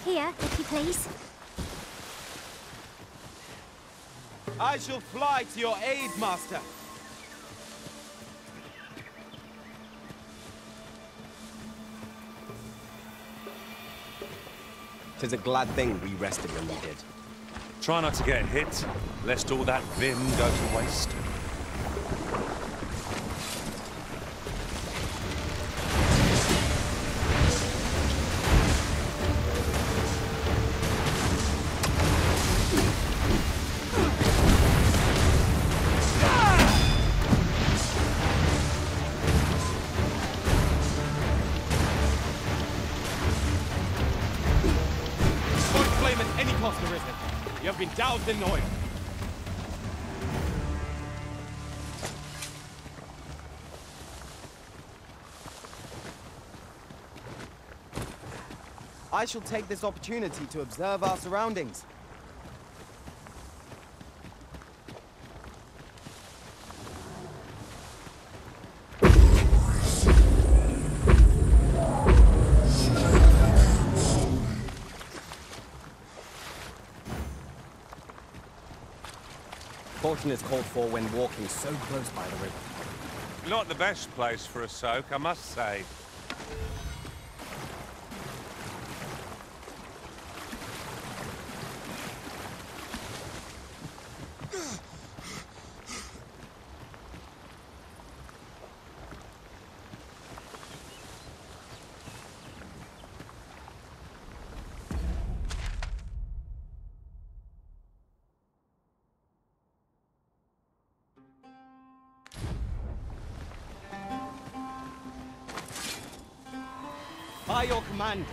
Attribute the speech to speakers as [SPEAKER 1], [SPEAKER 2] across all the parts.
[SPEAKER 1] Here, if you please.
[SPEAKER 2] I shall fly to your aid, Master. 'Tis a glad thing we rested when we did.
[SPEAKER 3] Try not to get hit, lest all that vim go to waste.
[SPEAKER 2] You have been doused in oil. I shall take this opportunity to observe our surroundings. Caution is called for when walking so close by the river.
[SPEAKER 3] Not the best place for a soak, I must say.
[SPEAKER 2] By your command.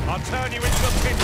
[SPEAKER 3] I'll turn you into a pin.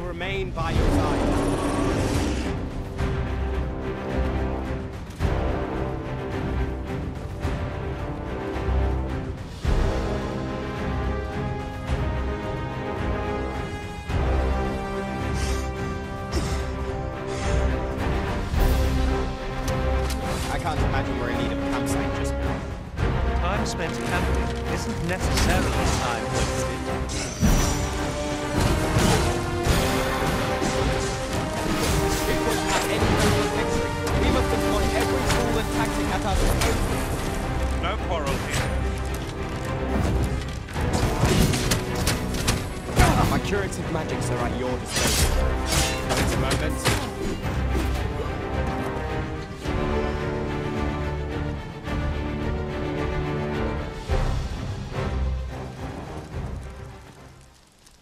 [SPEAKER 2] Remain by your side. I can't imagine we're in need of a campsite just now.
[SPEAKER 3] Time spent camping isn't necessarily time wasted.
[SPEAKER 2] We must employ every tool and tactic at our disposal.
[SPEAKER 3] No quarrel here.
[SPEAKER 2] My curative magics are at your disposal. Wait a moment.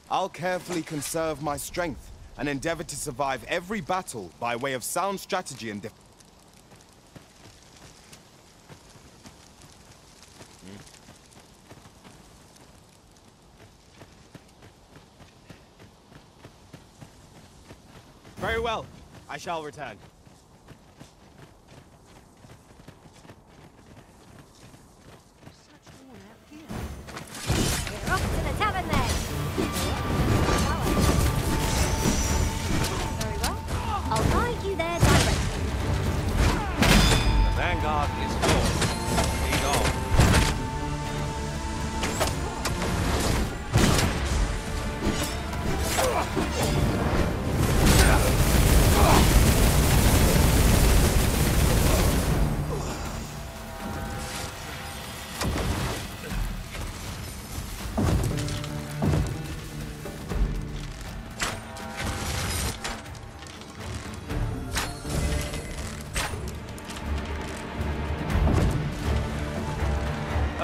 [SPEAKER 2] I'll carefully conserve my strength and endeavor to survive every battle by way of sound strategy and Very well. I shall return.
[SPEAKER 1] We're off to the tavern then. Very well. I'll guide you there directly.
[SPEAKER 3] The vanguard is yours. Lead on.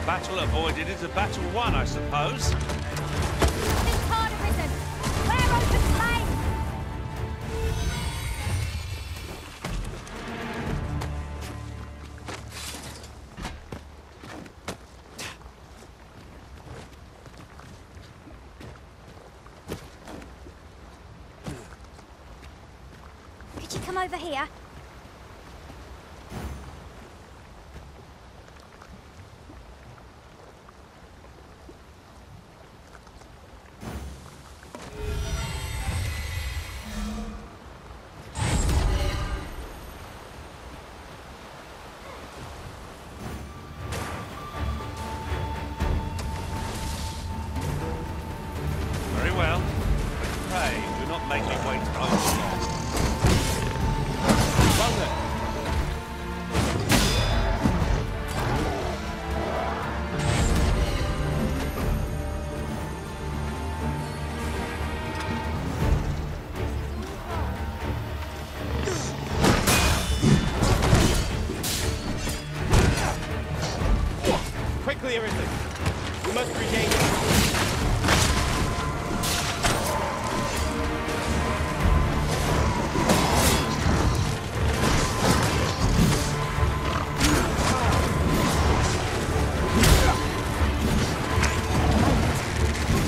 [SPEAKER 3] battle avoided is a battle won, I suppose.
[SPEAKER 1] This card arisen. Where open flame? Could you come over here?
[SPEAKER 3] Very well. Pray, do not make me wait over long.
[SPEAKER 2] Well then. Quickly, everything. We must regain it.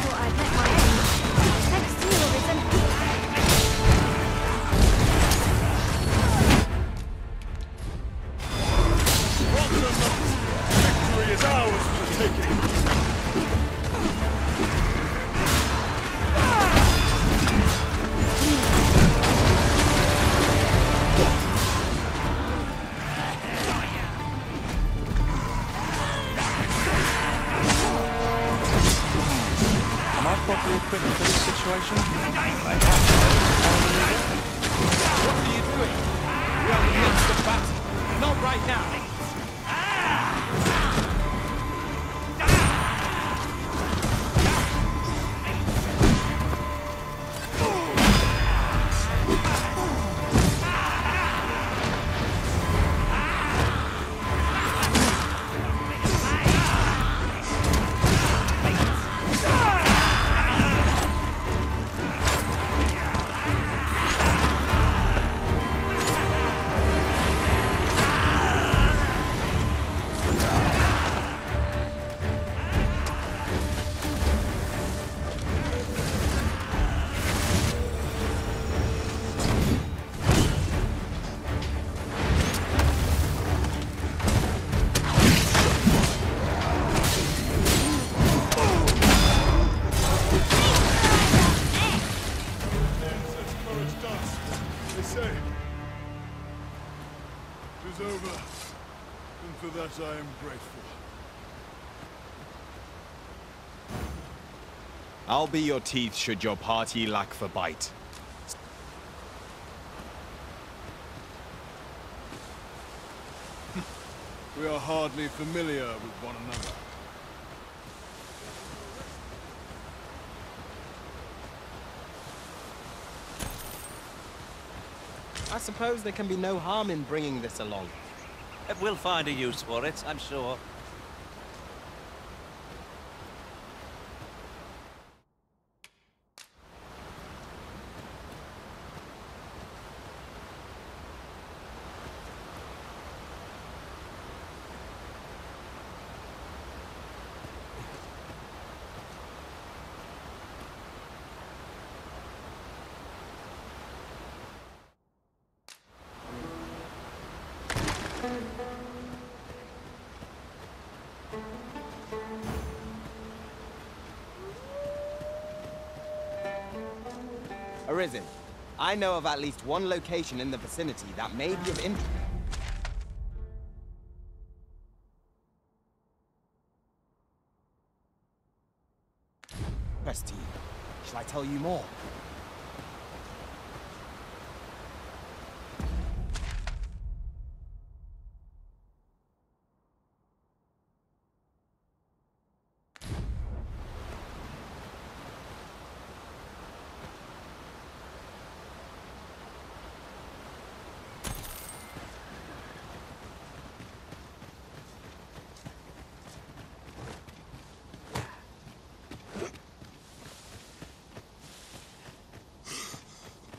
[SPEAKER 1] Thought I'd met my enemy. Thanks to you, arisen.
[SPEAKER 4] Victory is ours for the taking.
[SPEAKER 3] Am I properly equipped for this situation?
[SPEAKER 2] What are you doing? We are in the midst of battle. Not right now.
[SPEAKER 4] They say it is over, and for that I am grateful.
[SPEAKER 2] I'll be your teeth should your party lack for bite.
[SPEAKER 4] We are hardly familiar with one another.
[SPEAKER 2] I suppose there can be no harm in bringing this along.
[SPEAKER 3] We'll find a use for it, I'm sure.
[SPEAKER 2] Arisen, I know of at least one location in the vicinity that may be of interest. To you. Shall I tell you more?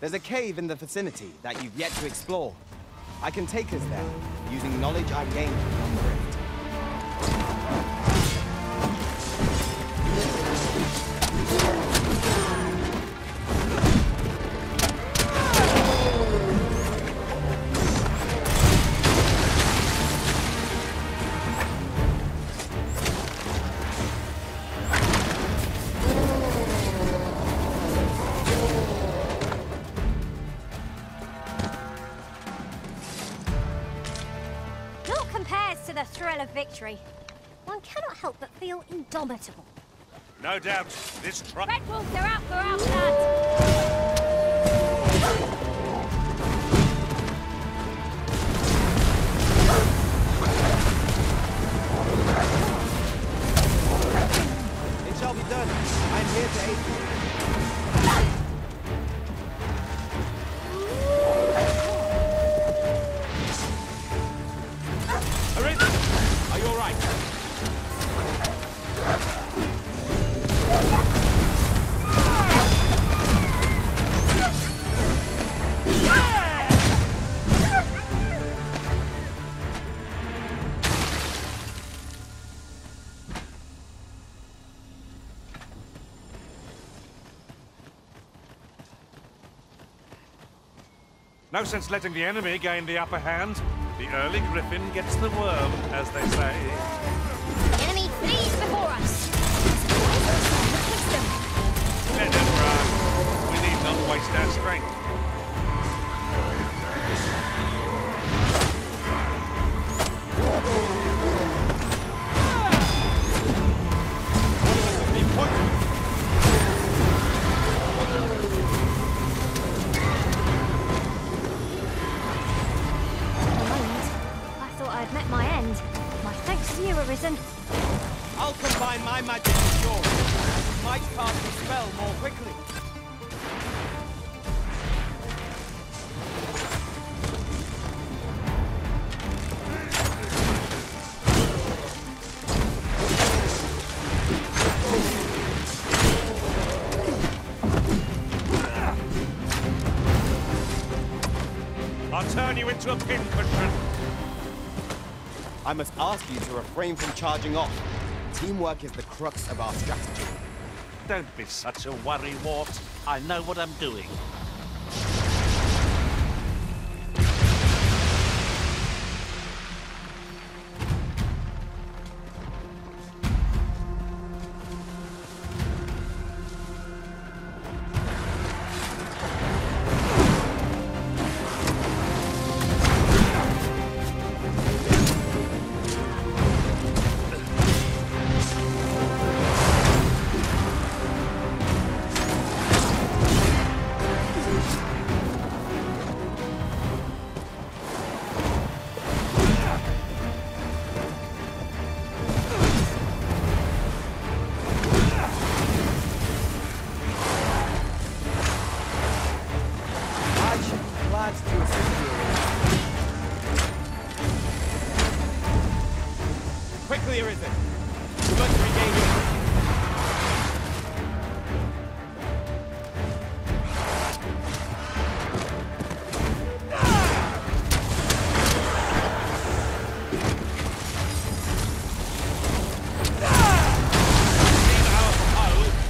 [SPEAKER 2] There's a cave in the vicinity that you've yet to explore. I can take us there, using knowledge I gained from the rift.
[SPEAKER 1] To the thrill of victory, one cannot help but feel indomitable.
[SPEAKER 3] No doubt, this truck...
[SPEAKER 1] Red Wolves are out for our blood!
[SPEAKER 2] It shall be done. I'm here to aid you.
[SPEAKER 3] Are you all right? No sense letting the enemy gain the upper hand. The early griffin gets the worm, as they say.
[SPEAKER 1] The enemy flees before us. Kiss them.
[SPEAKER 3] Let them run. We need not waste our strength.
[SPEAKER 1] I've met my end. My thanks to you, Arisen.
[SPEAKER 2] I'll combine my magic with yours. Might cast the spell more quickly.
[SPEAKER 3] I'll turn you into a pincushion.
[SPEAKER 2] I must ask you to refrain from charging off. Teamwork is the crux of our strategy.
[SPEAKER 3] Don't be such a worrywart. I know what I'm doing.
[SPEAKER 2] Quickly, Arisen! We must regain your...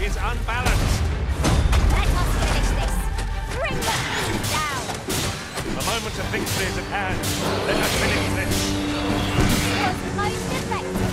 [SPEAKER 3] Is unbalanced.
[SPEAKER 1] Let us finish this. Bring the enemy down.
[SPEAKER 3] The moment of victory is at hand. Let us finish this.
[SPEAKER 1] It was most effective.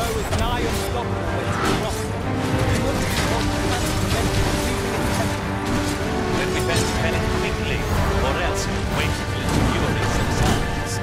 [SPEAKER 5] foe is nigh unstoppable when it's crossed. We must stop the man to prevent him from using its temper.
[SPEAKER 6] Then we best pen it quickly, or else wait till its fury subsides.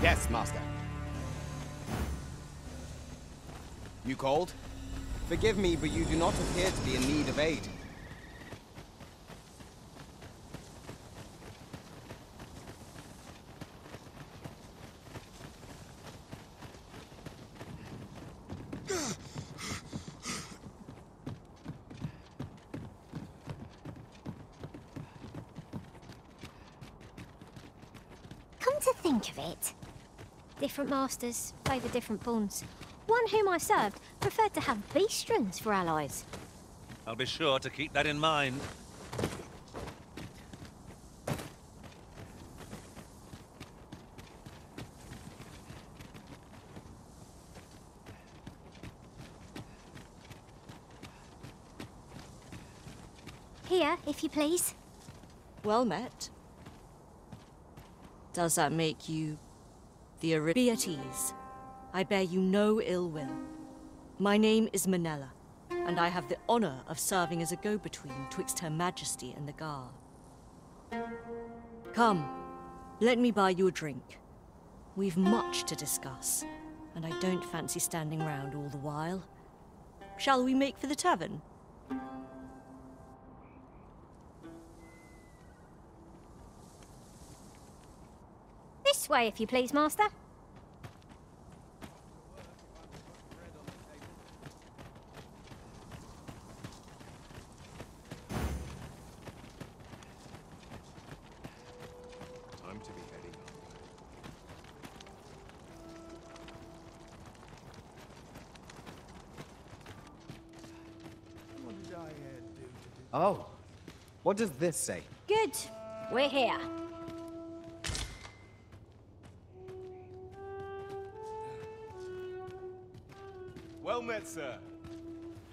[SPEAKER 2] Yes, Master. You called? Forgive me, but you do not appear to be in need of aid.
[SPEAKER 1] Come to think of it, different masters favour different pawns. One whom I served preferred to have beastrons for allies.
[SPEAKER 3] I'll be sure to keep that in mind.
[SPEAKER 1] Here, if you please.
[SPEAKER 7] Well met. Does that make you the Be at ease. I bear you no ill will. My name is Manella, and I have the honor of serving as a go-between twixt Her Majesty and the Guard. Come, let me buy you a drink. We've much to discuss, and I don't fancy standing round all the while. Shall we make for the tavern?
[SPEAKER 1] This way, if you please, Master.
[SPEAKER 2] Time to be heading up. Oh, what does this say?
[SPEAKER 1] Good. We're here.
[SPEAKER 8] Well met, sir.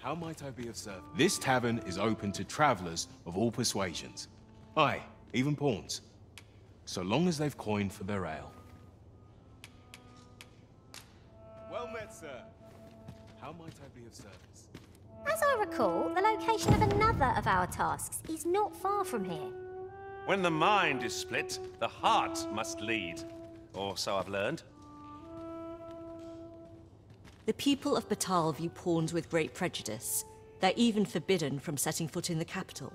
[SPEAKER 8] How might I be of service? This tavern is open to travelers of all persuasions. Aye, even pawns. So long as they've coined for their ale. Well met, sir. How might I be of service?
[SPEAKER 1] As I recall, the location of another of our tasks is not far from here.
[SPEAKER 3] When the mind is split, the heart must lead. Or so I've learned.
[SPEAKER 7] The people of Battahl view pawns with great prejudice. They're even forbidden from setting foot in the capital.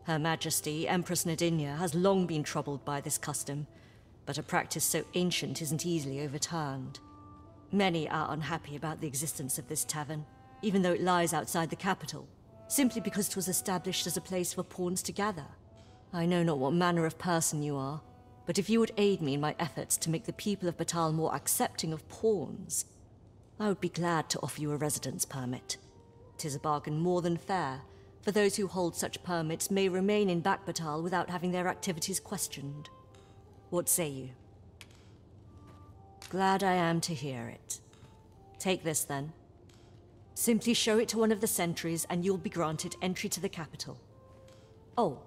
[SPEAKER 7] Her Majesty, Empress Nadinia, has long been troubled by this custom, but a practice so ancient isn't easily overturned. Many are unhappy about the existence of this tavern, even though it lies outside the capital, simply because it was established as a place for pawns to gather. I know not what manner of person you are, but if you would aid me in my efforts to make the people of Battahl more accepting of pawns, I would be glad to offer you a residence permit. 'Tis a bargain more than fair, for those who hold such permits may remain in Battahl without having their activities questioned. What say you? Glad I am to hear it. Take this, then. Simply show it to one of the sentries, and you'll be granted entry to the capital. Oh,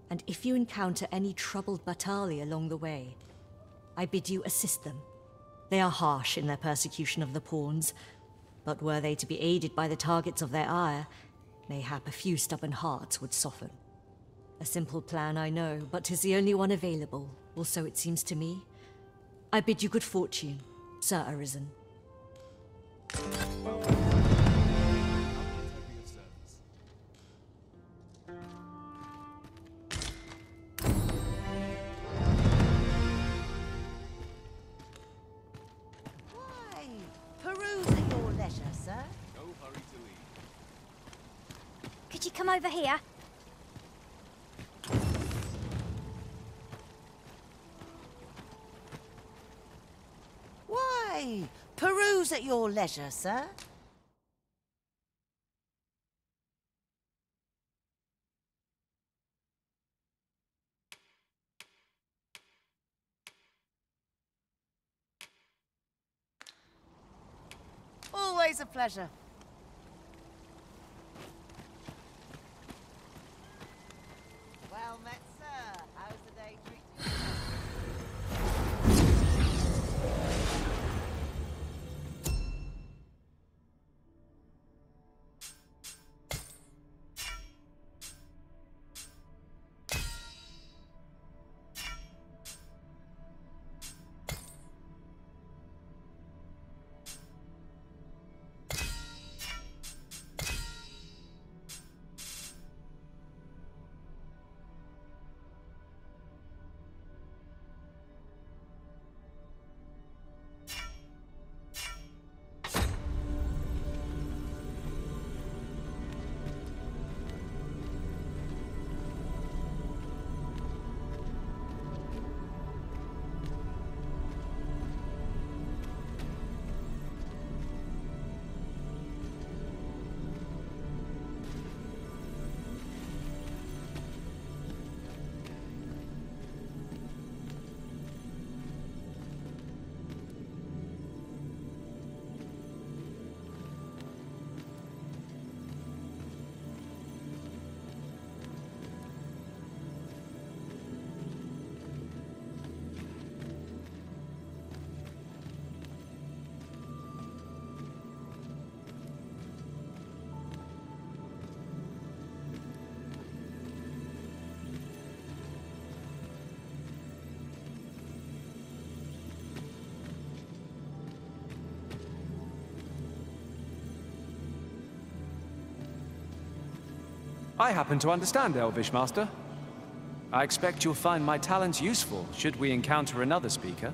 [SPEAKER 7] and if you encounter any troubled Battahli along the way, I bid you assist them. They are harsh in their persecution of the pawns, but were they to be aided by the targets of their ire, mayhap a few stubborn hearts would soften. A simple plan, I know, but 'tis the only one available, or so it seems to me. I bid you good fortune, Sir Arisen.
[SPEAKER 9] Peruse at your leisure, sir.
[SPEAKER 8] No hurry to leave.
[SPEAKER 1] Did you come over here?
[SPEAKER 9] Why, peruse at your leisure, sir. Always a pleasure. Well met, sir. How's the day treating you?
[SPEAKER 10] I happen to understand Elvish, Master. I expect you'll find my talents useful should we encounter another speaker.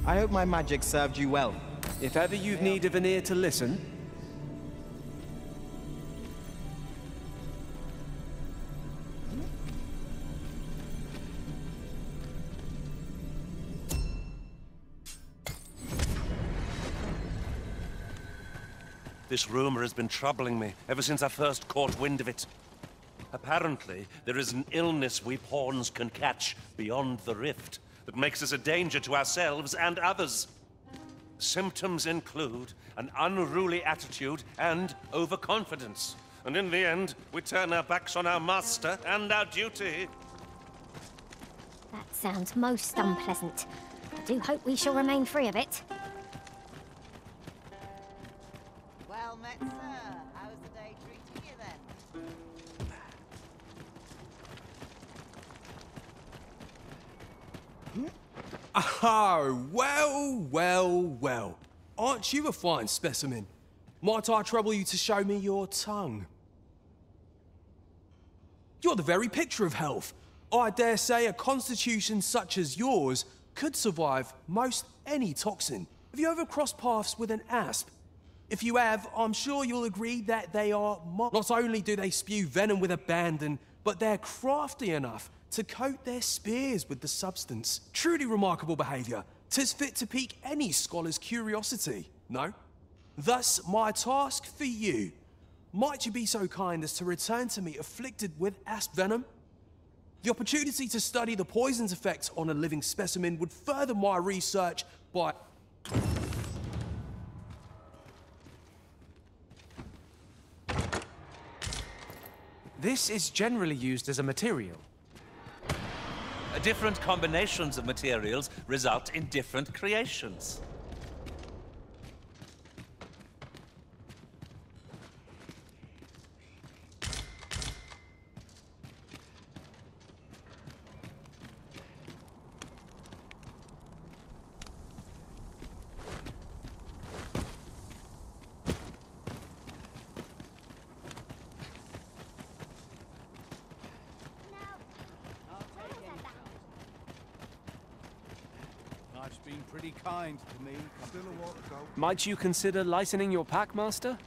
[SPEAKER 11] I hope my magic served you well.
[SPEAKER 10] If ever you've need of an ear to listen,
[SPEAKER 6] This rumor has been troubling me ever since I first caught wind of it. Apparently, there is an illness we pawns can catch beyond the rift that makes us a danger to ourselves and others. Symptoms include an unruly attitude and overconfidence. And in the end, we turn our backs on our master and our duty.
[SPEAKER 1] That sounds most unpleasant. I do hope we shall remain free of it.
[SPEAKER 9] Well met, sir. How's the day treating you then?
[SPEAKER 8] Oh, well. Aren't you a fine specimen? Might I trouble you to show me your tongue? You're the very picture of health. I dare say a constitution such as yours could survive most any toxin. Have you ever crossed paths with an asp? If you have, I'm sure you'll agree that they are not only do they spew venom with abandon, but they're crafty enough to coat their spears with the substance. Truly remarkable behaviour. 'Tis fit to pique any scholar's curiosity, no? Thus, my task for you. Might you be so kind as to return to me afflicted with asp venom? The opportunity to study the poison's effect on a living specimen would further my research by...
[SPEAKER 10] this is generally used as a material.
[SPEAKER 6] Different combinations of materials result in different creations.
[SPEAKER 4] been pretty kind to me. Still a while to go.
[SPEAKER 10] Might you consider lightening your pack, Master?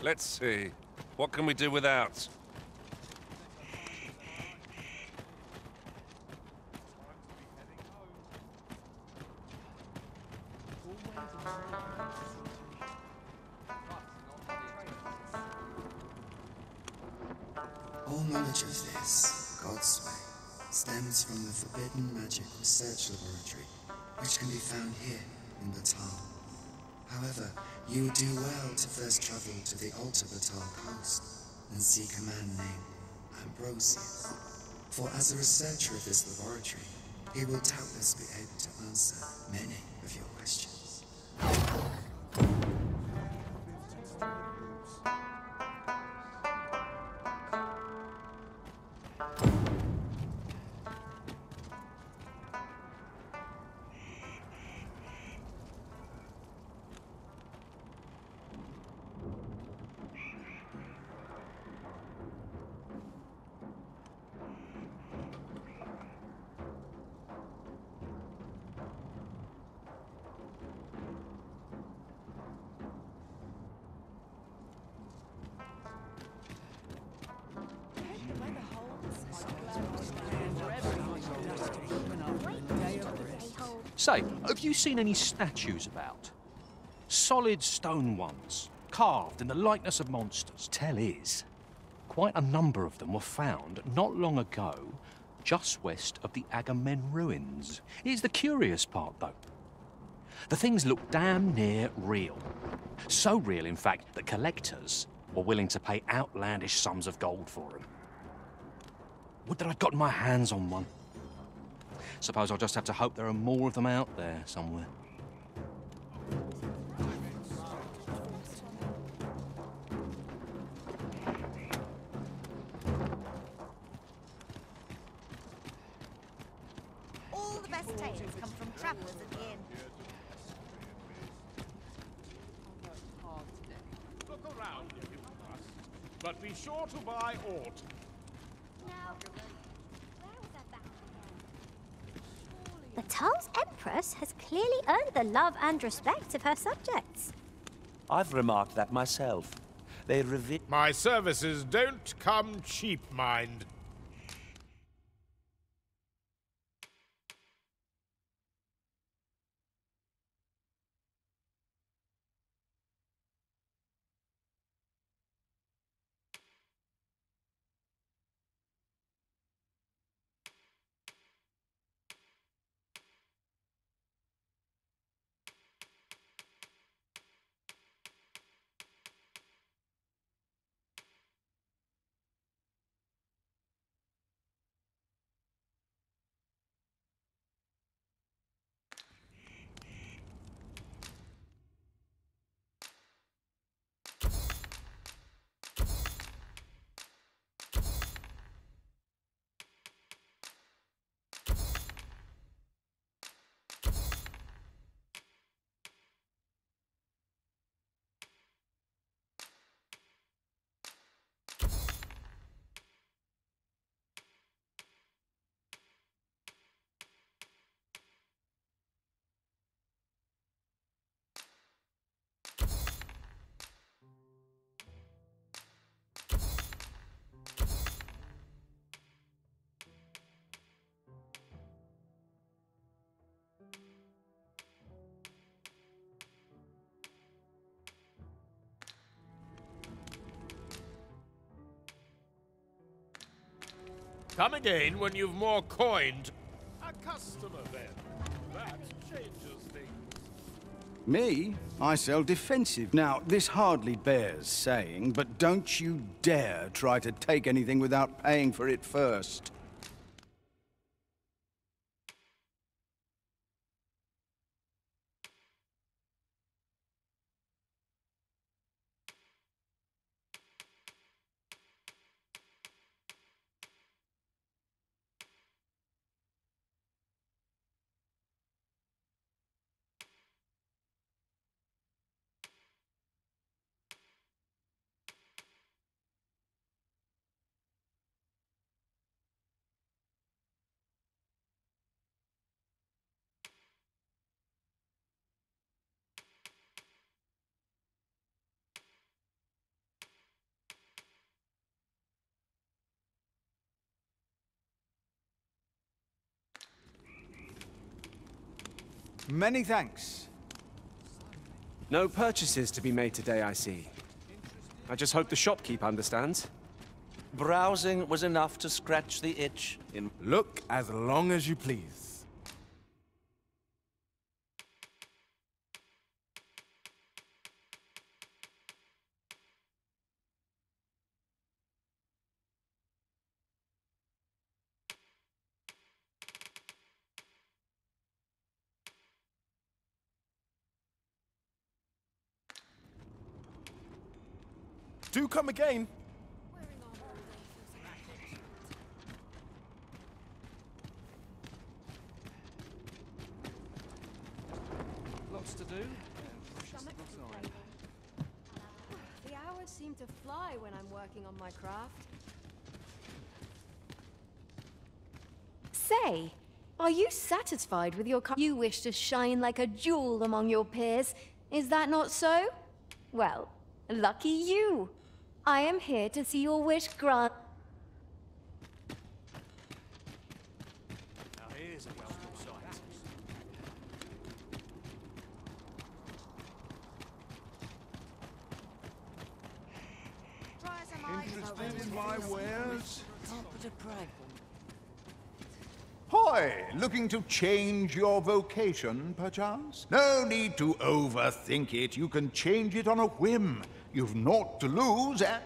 [SPEAKER 6] Let's see. What can we do without?
[SPEAKER 12] All knowledge of this, God's way, stems from the forbidden magic research laboratory, which can be found here in Battahl. However, you would do well to first travel to the Alta Battahl coast and seek a man named Ambrosius. For as a researcher of this laboratory, he will doubtless be able to answer many of your questions.
[SPEAKER 13] Say, have you seen any statues about? Solid stone ones, carved in the likeness of monsters. Tell is, quite a number of them were found not long ago, just west of the Agamemnon ruins. Here's the curious part, though. The things look damn near real. So real, in fact, that collectors were willing to pay outlandish sums of gold for them. Would that I'd gotten my hands on one. Suppose I'll just have to hope there are more of them out there somewhere.
[SPEAKER 9] All the best tales come from travellers at the inn.
[SPEAKER 4] Look around if you must, but be sure to buy aught.
[SPEAKER 1] Battahl's Empress has clearly earned the love and respect of her subjects.
[SPEAKER 6] I've remarked that myself. They reveal...
[SPEAKER 4] My services don't come cheap, mind. Come again when you've more coined. A customer, then. That changes things.
[SPEAKER 14] Me? I sell defensive. Now, this hardly bears saying, but don't you dare try to take anything without paying for it first. Many thanks.
[SPEAKER 10] No purchases to be made today, I see. I just hope the shopkeep understands.
[SPEAKER 6] Browsing was enough to scratch the itch in...
[SPEAKER 11] Look as long as you please.
[SPEAKER 2] Do come again.
[SPEAKER 10] Lots to do.
[SPEAKER 15] The hours seem to fly when I'm working on my craft. Say, are you satisfied with your You wish to shine like a jewel among your peers. Is that not so? Well, lucky you. I am here to see your wish grant.
[SPEAKER 13] Now here's a welcome sight.
[SPEAKER 16] Interested in my wares?
[SPEAKER 9] Can't put a price on.
[SPEAKER 16] Hoy! Looking to change your vocation, perchance? No need to overthink it. You can change it on a whim. You've naught to lose, and...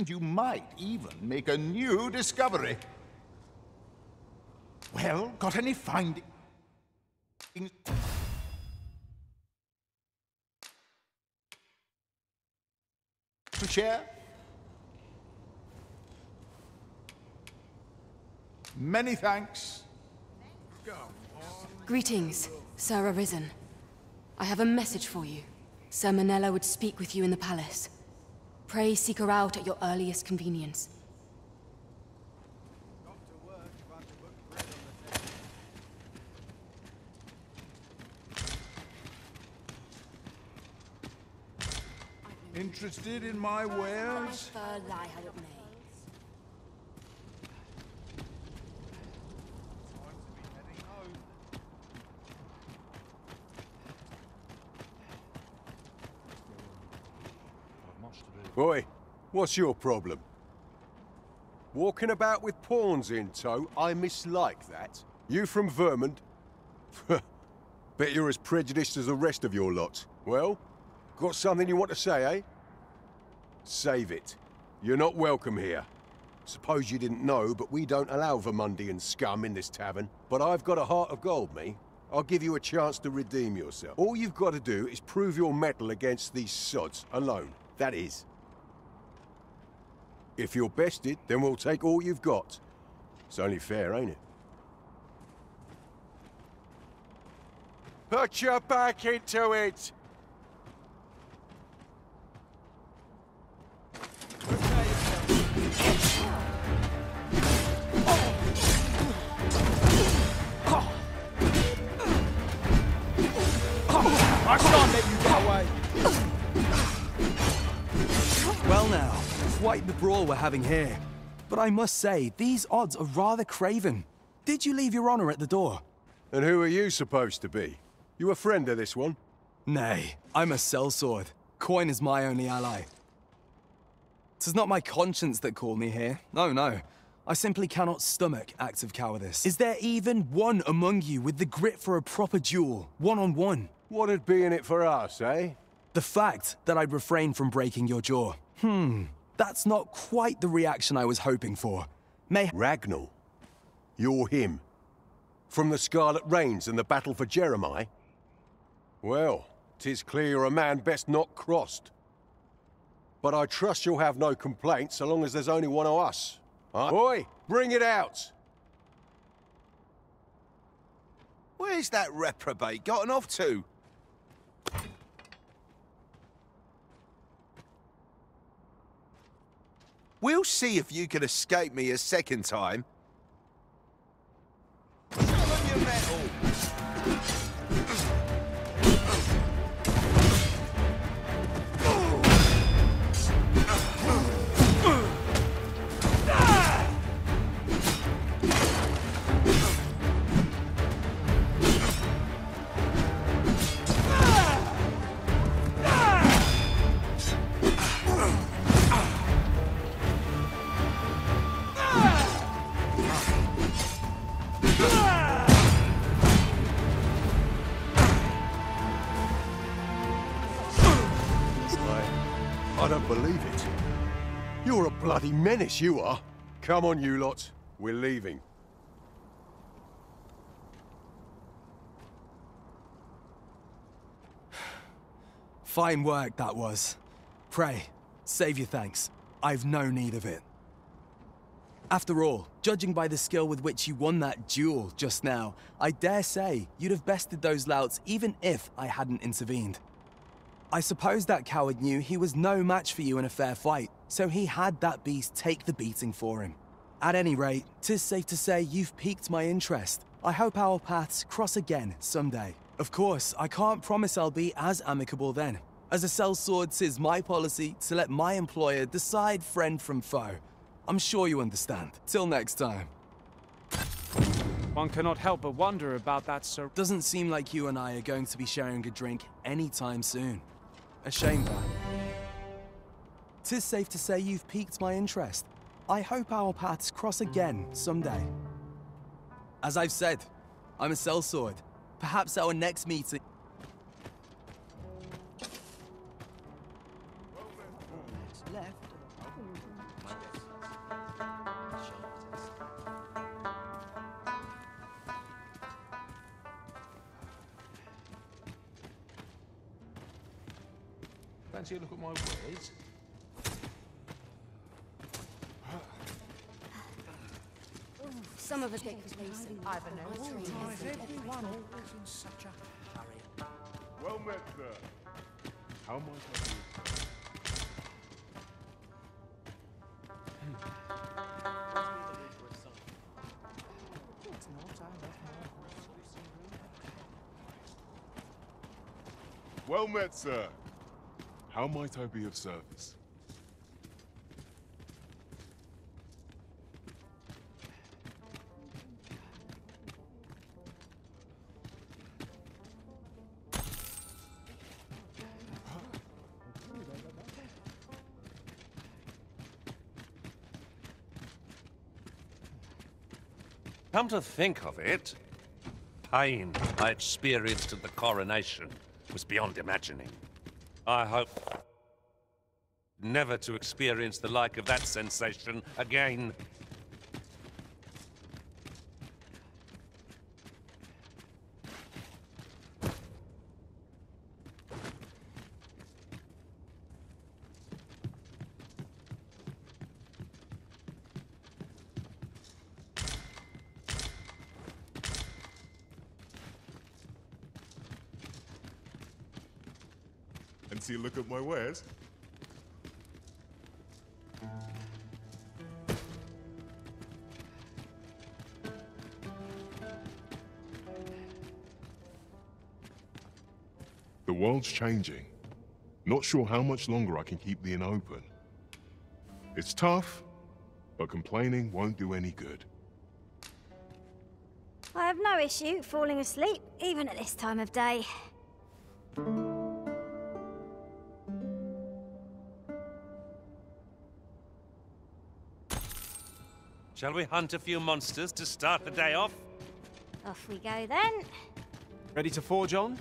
[SPEAKER 16] You might even make a new discovery. Well, got any findings? To share? Many thanks.
[SPEAKER 17] Greetings, Sir Arisen. I have a message for you. Sir Manella would speak with you in the palace. Pray seek her out at your earliest convenience.
[SPEAKER 16] Interested in my wares?
[SPEAKER 17] Lie how it may.
[SPEAKER 18] Boy, what's your problem? Walking about with pawns in tow, I mislike that. You from Vermont? Bet you're as prejudiced as the rest of your lot. Well, got something you want to say, eh? Save it. You're not welcome here. Suppose you didn't know, but we don't allow Vermundian scum in this tavern. But I've got a heart of gold, me. I'll give you a chance to redeem yourself. All you've got to do is prove your mettle against these sods, alone. That is. If you're bested, then we'll take all you've got. It's only fair, ain't it? Put your back into it!
[SPEAKER 11] I can't let you get away. Well now, quite the brawl we're having here. But I must say, these odds are rather craven. Did you leave your honor at the door?
[SPEAKER 18] And who are you supposed to be? You a friend of this one?
[SPEAKER 11] Nay, I'm a sellsword. coin is my only ally. 'Tis not my conscience that called me here. No, no. I simply cannot stomach acts of cowardice. Is there even one among you with the grit for a proper duel, one-on-one?
[SPEAKER 18] What'd be in it for us, eh?
[SPEAKER 11] The fact that I'd refrain from breaking your jaw. That's not quite the reaction I was hoping for.
[SPEAKER 18] Ragnall? You're him? From the Scarlet Rains and the battle for Jeremiah? Well, 'tis clear you're a man best not crossed. But I trust you'll have no complaints so long as there's only one of us. Huh? Boy, bring it out!
[SPEAKER 19] Where's that reprobate gotten off to? We'll see if you can escape me a second time. Show them your metal!
[SPEAKER 18] I don't believe it. You're a bloody menace, you are. Come on, you lot. We're leaving.
[SPEAKER 11] Fine work, that was. Pray, save your thanks. I've no need of it. After all, judging by the skill with which you won that duel just now, I dare say you'd have bested those louts even if I hadn't intervened. I suppose that coward knew he was no match for you in a fair fight, so he had that beast take the beating for him. At any rate, 'tis safe to say you've piqued my interest. I hope our paths cross again someday. Of course, I can't promise I'll be as amicable then. As a sellsword, 'tis my policy to let my employer decide friend from foe. I'm sure you understand. Till next time.
[SPEAKER 10] One cannot help but wonder about that, sir.
[SPEAKER 11] Doesn't seem like you and I are going to be sharing a drink anytime soon. A shame, that. 'Tis safe to say you've piqued my interest. I hope our paths cross again someday. As I've said, I'm a sellsword. Perhaps our next meeting...
[SPEAKER 13] Fancy a look at my wares?
[SPEAKER 17] Some of it get complacent.
[SPEAKER 4] Why is everyone always in such a hurry?
[SPEAKER 18] Well met, sir. How might I be?
[SPEAKER 8] Well met, sir. How might I be of service?
[SPEAKER 6] Come to think of it, pain I experienced at the coronation was beyond imagining. I hope never to experience the like of that sensation again.
[SPEAKER 8] And see a look at my wares? The world's changing. Not sure how much longer I can keep the inn open. It's tough, but complaining won't do any good.
[SPEAKER 1] I have no issue falling asleep, even at this time of day.
[SPEAKER 6] Shall we hunt a few monsters to start the day off?
[SPEAKER 1] Off we go then.
[SPEAKER 10] Ready to forge on?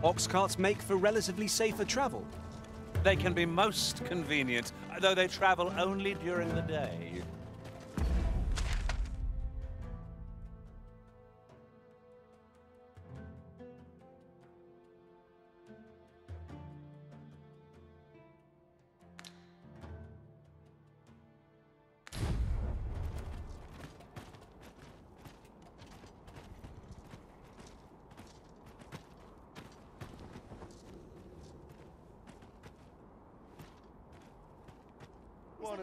[SPEAKER 5] Ox carts make for relatively safer travel.
[SPEAKER 6] They can be most convenient, though they travel only during the day.